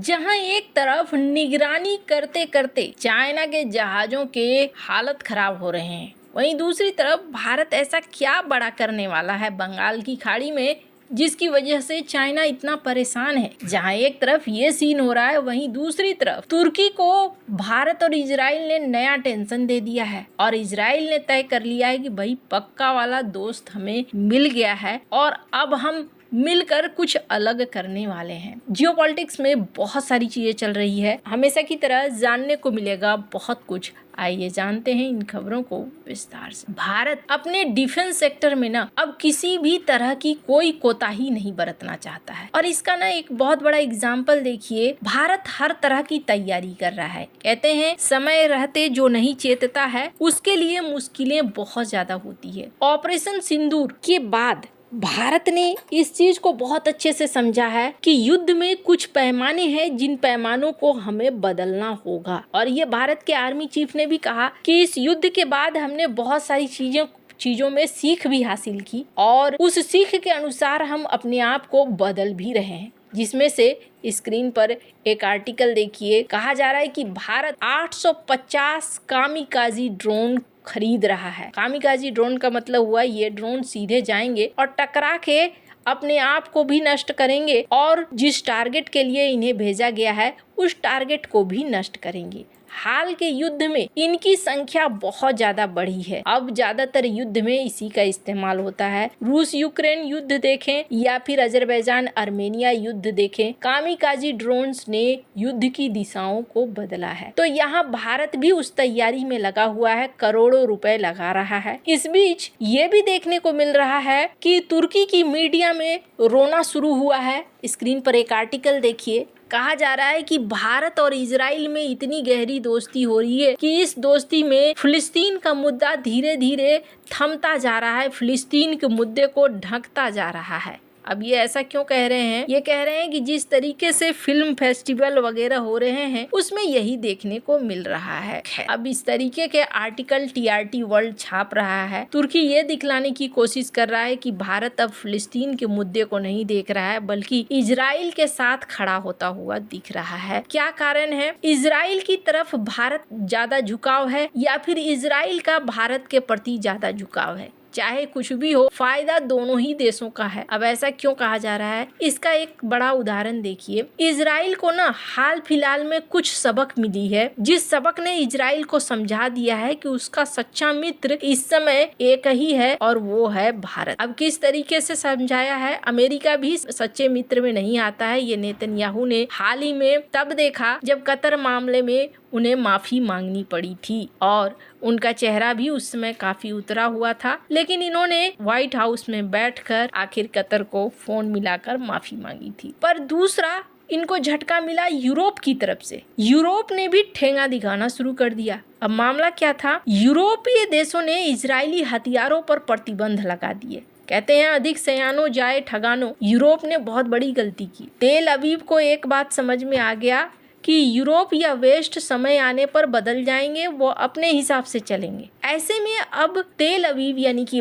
जहां एक तरफ निगरानी करते करते चाइना के जहाजों के हालत खराब हो रहे हैं, वहीं दूसरी तरफ भारत ऐसा क्या बड़ा करने वाला है बंगाल की खाड़ी में जिसकी वजह से चाइना इतना परेशान है। जहां एक तरफ ये सीन हो रहा है, वहीं दूसरी तरफ तुर्की को भारत और इजराइल ने नया टेंशन दे दिया है और इजराइल ने तय कर लिया है कि भाई पक्का वाला दोस्त हमें मिल गया है और अब हम मिलकर कुछ अलग करने वाले हैं। जियोपॉलिटिक्स में बहुत सारी चीजें चल रही है, हमेशा की तरह जानने को मिलेगा बहुत कुछ। आइए जानते हैं इन खबरों को विस्तार से। भारत अपने डिफेंस सेक्टर में ना अब किसी भी तरह की कोई कोताही नहीं बरतना चाहता है और इसका ना एक बहुत बड़ा एग्जाम्पल देखिए, भारत हर तरह की तैयारी कर रहा है। कहते हैं समय रहते जो नहीं चेतता है उसके लिए मुश्किलें बहुत ज्यादा होती है। ऑपरेशन सिंदूर के बाद भारत ने इस चीज को बहुत अच्छे से समझा है कि युद्ध में कुछ पैमाने हैं जिन पैमानों को हमें बदलना होगा और ये भारत के आर्मी चीफ ने भी कहा कि इस युद्ध के बाद हमने बहुत सारी चीजों में सीख भी हासिल की और उस सीख के अनुसार हम अपने आप को बदल भी रहे हैं। जिसमें से स्क्रीन पर एक आर्टिकल देखिए, कहा जा रहा है कि भारत 850 कामिकाजी ड्रोन खरीद रहा है। कामिकाजी ड्रोन का मतलब हुआ ये ड्रोन सीधे जाएंगे और टकरा के अपने आप को भी नष्ट करेंगे और जिस टारगेट के लिए इन्हें भेजा गया है उस टारगेट को भी नष्ट करेंगे। हाल के युद्ध में इनकी संख्या बहुत ज्यादा बढ़ी है। अब ज्यादातर युद्ध में इसी का इस्तेमाल होता है। रूस यूक्रेन युद्ध देखें या फिर अजरबैजान आर्मेनिया युद्ध देखें, कामिकाजी ड्रोन्स ने युद्ध की दिशाओं को बदला है। तो यहाँ भारत भी उस तैयारी में लगा हुआ है, करोड़ों रुपए लगा रहा है। इस बीच ये भी देखने को मिल रहा है कि तुर्की की मीडिया में रोना शुरू हुआ है। स्क्रीन पर एक आर्टिकल देखिए, कहा जा रहा है कि भारत और इजराइल में इतनी गहरी दोस्ती हो रही है कि इस दोस्ती में फिलिस्तीन का मुद्दा धीरे धीरे थमता जा रहा है, फिलिस्तीन के मुद्दे को ढकता जा रहा है। अब ये ऐसा क्यों कह रहे हैं? ये कह रहे हैं कि जिस तरीके से फिल्म फेस्टिवल वगैरह हो रहे हैं उसमें यही देखने को मिल रहा है। अब इस तरीके के आर्टिकल टीआरटी वर्ल्ड छाप रहा है। तुर्की ये दिखलाने की कोशिश कर रहा है कि भारत अब फिलिस्तीन के मुद्दे को नहीं देख रहा है बल्कि इजराइल के साथ खड़ा होता हुआ दिख रहा है। क्या कारण है? इजराइल की तरफ भारत ज्यादा झुकाव है या फिर इजराइल का भारत के प्रति ज्यादा झुकाव है? चाहे कुछ भी हो, फायदा दोनों ही देशों का है। अब ऐसा क्यों कहा जा रहा है? इसका एक बड़ा उदाहरण देखिए। इजराइल को ना हाल फिलहाल में कुछ सबक मिली है, जिस सबक ने इजराइल को समझा दिया है कि उसका सच्चा मित्र इस समय एक ही है और वो है भारत। अब किस तरीके से समझाया है? अमेरिका भी सच्चे मित्र में नहीं आता है। ये नेतन्याहू ने हाल ही में तब देखा जब कतर मामले में उन्हें माफी मांगनी पड़ी थी और उनका चेहरा भी उस समय काफी उतरा हुआ था, लेकिन इन्होंने व्हाइट हाउस में बैठकर आखिर कतर को फोन मिलाकर माफी मांगी थी। पर दूसरा इनको झटका मिला यूरोप की तरफ से। यूरोप ने भी ठेंगा दिखाना शुरू कर दिया। अब मामला क्या था? यूरोपीय देशों ने इजरायली हथियारों पर प्रतिबंध लगा दिए। कहते हैं अधिक सयानो जाए ठगानो। यूरोप ने बहुत बड़ी गलती की। तेल अवीव को एक बात समझ में आ गया कि यूरोप या वेस्ट समय आने पर बदल जाएंगे, वो अपने हिसाब से चलेंगे। ऐसे में अब तेल अवीव यानी कि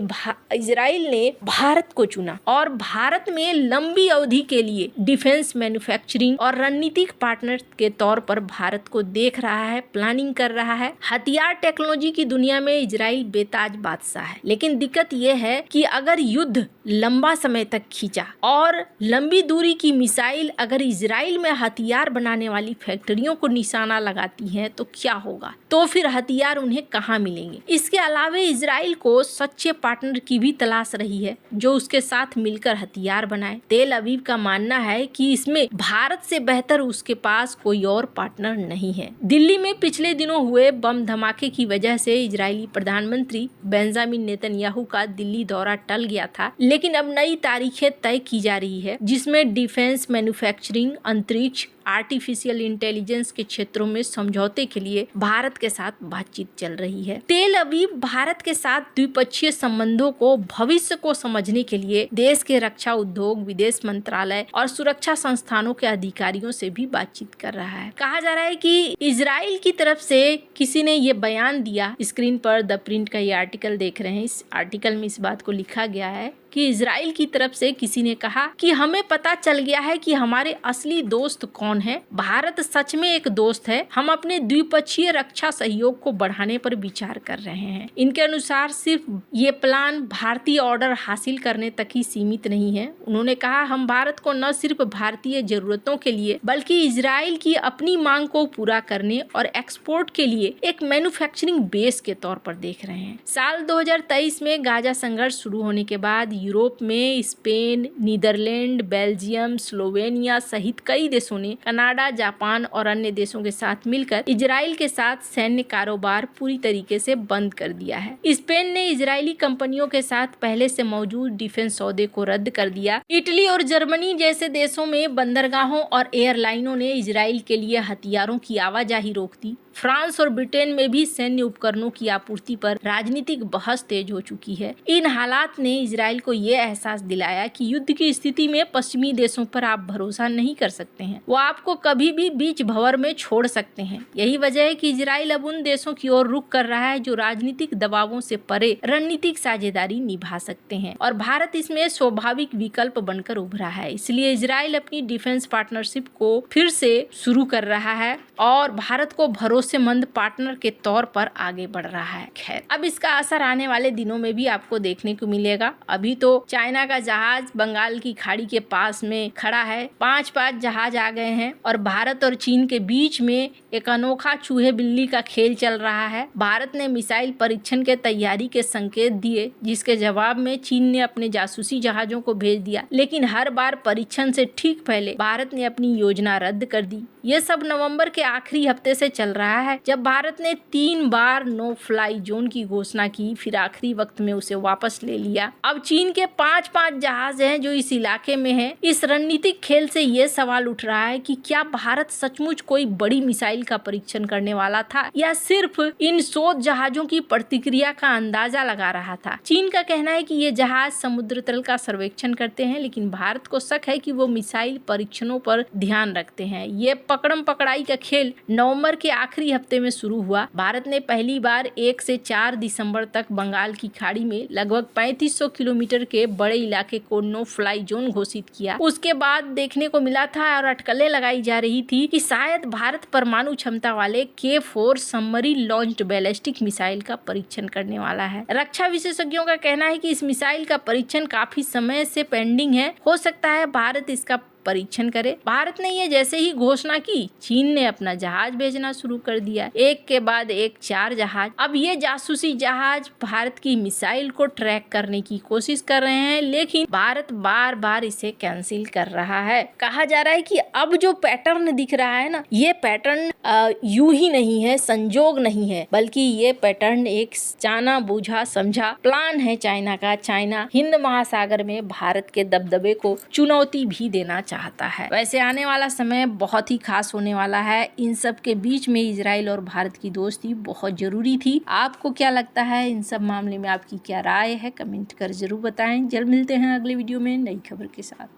इजराइल ने भारत को चुना और भारत में लंबी अवधि के लिए डिफेंस मैन्युफैक्चरिंग और रणनीतिक पार्टनर के तौर पर भारत को देख रहा है, प्लानिंग कर रहा है। हथियार टेक्नोलॉजी की दुनिया में इजराइल बेताज बादशाह है, लेकिन दिक्कत यह है कि अगर युद्ध लंबा समय तक खींचा और लंबी दूरी की मिसाइल अगर इजराइल में हथियार बनाने वाली फैक्ट्रियों को निशाना लगाती हैं तो क्या होगा? तो फिर हथियार उन्हें कहाँ मिलेंगे? इसके अलावा इजराइल को सच्चे पार्टनर की भी तलाश रही है जो उसके साथ मिलकर हथियार बनाए। तेल अवीव का मानना है कि इसमें भारत से बेहतर उसके पास कोई और पार्टनर नहीं है। दिल्ली में पिछले दिनों हुए बम धमाके की वजह से इजरायली प्रधानमंत्री बेंजामिन नेतन्याहू का दिल्ली दौरा टल गया था, लेकिन अब नई तारीखें तय की जा रही है जिसमें डिफेंस मैन्युफैक्चरिंग, अंतरिक्ष, आर्टिफिशियल इंटेलिजेंस के क्षेत्रों में समझौते के लिए भारत के साथ बातचीत चल रही है। तेल अवीव भारत के साथ द्विपक्षीय संबंधों को भविष्य को समझने के लिए देश के रक्षा उद्योग, विदेश मंत्रालय और सुरक्षा संस्थानों के अधिकारियों से भी बातचीत कर रहा है। कहा जा रहा है कि इजराइल की तरफ से किसी ने ये बयान दिया। स्क्रीन पर द प्रिंट का ये आर्टिकल देख रहे हैं। इस आर्टिकल में इस बात को लिखा गया है कि इजराइल की तरफ से किसी ने कहा कि हमें पता चल गया है कि हमारे असली दोस्त कौन है। भारत सच में एक दोस्त है। हम अपने द्विपक्षीय रक्षा सहयोग को बढ़ाने पर विचार कर रहे हैं। इनके अनुसार सिर्फ ये प्लान भारतीय ऑर्डर हासिल करने तक ही सीमित नहीं है। उन्होंने कहा, हम भारत को न सिर्फ भारतीय जरूरतों के लिए बल्कि इजराइल की अपनी मांग को पूरा करने और एक्सपोर्ट के लिए एक मैन्युफैक्चरिंग बेस के तौर पर देख रहे हैं। साल 2023 में गाजा संघर्ष शुरू होने के बाद यूरोप में स्पेन, नीदरलैंड, बेल्जियम, स्लोवेनिया सहित कई देशों ने कनाडा, जापान और अन्य देशों के साथ मिलकर इजराइल के साथ सैन्य कारोबार पूरी तरीके से बंद कर दिया है। स्पेन ने इजरायली कंपनियों के साथ पहले से मौजूद डिफेंस सौदे को रद्द कर दिया। इटली और जर्मनी जैसे देशों में बंदरगाहों और एयरलाइनों ने इजराइल के लिए हथियारों की आवाजाही रोक दी। फ्रांस और ब्रिटेन में भी सैन्य उपकरणों की आपूर्ति पर राजनीतिक बहस तेज हो चुकी है। इन हालात ने इजराइल को ये एहसास दिलाया कि युद्ध की स्थिति में पश्चिमी देशों पर आप भरोसा नहीं कर सकते हैं। वो आपको कभी भी बीच भंवर में छोड़ सकते हैं। यही वजह है कि इजराइल अब उन देशों की ओर रुख कर रहा है जो राजनीतिक दबावों से परे रणनीतिक साझेदारी निभा सकते हैं, और भारत इसमें स्वाभाविक विकल्प बनकर उभरा है। इसलिए इजराइल अपनी डिफेंस पार्टनरशिप को फिर से शुरू कर रहा है और भारत को भरोसेमंद पार्टनर के तौर पर आगे बढ़ रहा है। खैर, अब इसका असर आने वाले दिनों में भी आपको देखने को मिलेगा। अभी तो चाइना का जहाज बंगाल की खाड़ी के पास में खड़ा है। 5 जहाज आ गए हैं और भारत और चीन के बीच में एक अनोखा चूहे बिल्ली का खेल चल रहा है। भारत ने मिसाइल परीक्षण के तैयारी के संकेत दिए, जिसके जवाब में चीन ने अपने जासूसी जहाजों को भेज दिया, लेकिन हर बार परीक्षण से ठीक पहले भारत ने अपनी योजना रद्द कर दी। ये सब नवंबर के आखिरी हफ्ते से चल रहा है, जब भारत ने 3 बार नो फ्लाई जोन की घोषणा की, फिर आखिरी वक्त में उसे वापस ले लिया। अब चीन के 5 जहाज हैं जो इस इलाके में हैं। इस रणनीतिक खेल से ये सवाल उठ रहा है कि क्या भारत सचमुच कोई बड़ी मिसाइल का परीक्षण करने वाला था या सिर्फ इन शोध जहाजों की प्रतिक्रिया का अंदाजा लगा रहा था। चीन का कहना है कि ये जहाज समुद्र तल का सर्वेक्षण करते हैं, लेकिन भारत को शक है कि वो मिसाइल परीक्षणों पर ध्यान रखते हैं। ये पकड़म पकड़ाई का खेल नवंबर के आखिरी हफ्ते में शुरू हुआ। भारत ने पहली बार 1 से 4 दिसंबर तक बंगाल की खाड़ी में लगभग 3500 किलोमीटर के बड़े इलाके को नो फ्लाई जोन घोषित किया। उसके बाद देखने को मिला था और अटकलें लगाई जा रही थी कि शायद भारत परमाणु क्षमता वाले K4 submarine launched ballistic missile का परीक्षण करने वाला है। रक्षा विशेषज्ञों का कहना है कि इस मिसाइल का परीक्षण काफी समय से पेंडिंग है। हो सकता है भारत इसका परीक्षण करे। भारत ने ये जैसे ही घोषणा की, चीन ने अपना जहाज भेजना शुरू कर दिया, एक के बाद एक 4 जहाज। अब ये जासूसी जहाज भारत की मिसाइल को ट्रैक करने की कोशिश कर रहे हैं, लेकिन भारत बार बार इसे कैंसिल कर रहा है। कहा जा रहा है कि अब जो पैटर्न दिख रहा है ना, ये पैटर्न यूं ही नहीं है, संजोग नहीं है, बल्कि ये पैटर्न एक जाना बूझा समझा प्लान है चाइना का। चाइना हिंद महासागर में भारत के दबदबे को चुनौती भी देना चाहता है। वैसे आने वाला समय बहुत ही खास होने वाला है। इन सब के बीच में इजराइल और भारत की दोस्ती बहुत जरूरी थी। आपको क्या लगता है इन सब मामले में? आपकी क्या राय है? कमेंट कर जरूर बताएं। जल्द मिलते हैं अगले वीडियो में नई खबर के साथ।